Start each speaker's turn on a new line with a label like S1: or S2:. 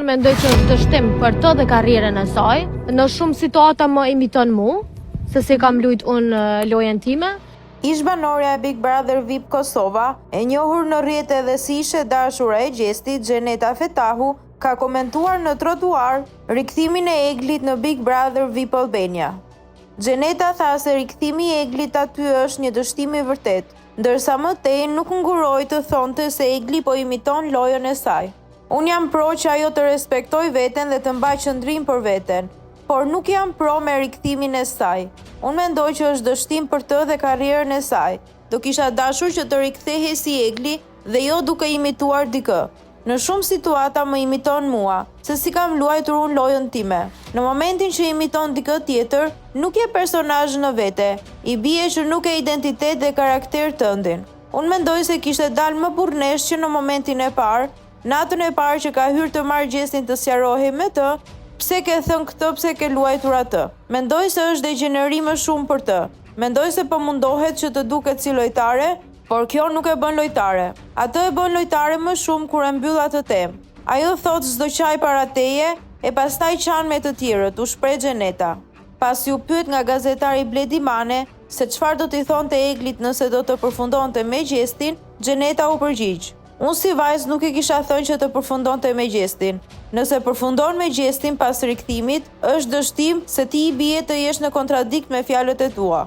S1: mendoj që është dështim për të dhe karrierën e saj. Në shumë situata më imiton mu, se si kam lujt unë lojën time.
S2: Ish banorja e Big Brother VIP Kosova, e njohur në rrjete dhe si ishe dashura e Gjestit, Xheneta Fetahu, ka komentuar në trotuar rikthimin e Eglit në Big Brother VIP Albania. Xheneta tha se rikthimi i Eglit aty është një dështim i vërtet, ndërsa më tej nuk nguroi të thonte se Egli po imiton lojën e saj. Unë jam pro që ajo të respektoj veten dhe të mbaj qëndrim për veten, por nuk jam pro me rikthimin e saj. Unë mendoj që është dështim për të dhe karrierën e saj. Do kisha dashur që të rikthehej si Egli dhe jo duke imituar dikë. Në shumë situata më imiton mua, se si kam luajtur unë lojën time. Në momentin që imiton dikë tjetër, nuk je personazh në vete, i bie që nuk e identitet dhe karakter tëndin. Unë mendoj se kishte dalë më burrnesh që në momentin e parë, natën e parë që ka hyrë të marrë Gjestin të sqarohej me të, pse ke thënë këtë, pse ke luajtur atë. Mendoj se është degenerim më shumë për të. Mendoj se po mundohet që të duket si lojtare, por kjo nuk e bën lojtare. Atë e bën lojtare më shumë kur e mbyll atë temë. Ajo thot çdo çaj para teje e pastaj qan me të tjerët, u shpreh Xheneta. Pasi u pyet nga gazetari Bledi Mane se çfarë do t'i thonte Eglit nëse do të përfundonte me Gjestin, Xheneta u përgjigj. Unë si vajzë nuk i kisha thënë që të përfundonte me Gjestin. Nëse përfundon me Gjestin pas rikthimit, është dështim se ti i bie të jesh në kontradikt me fjalët e tua.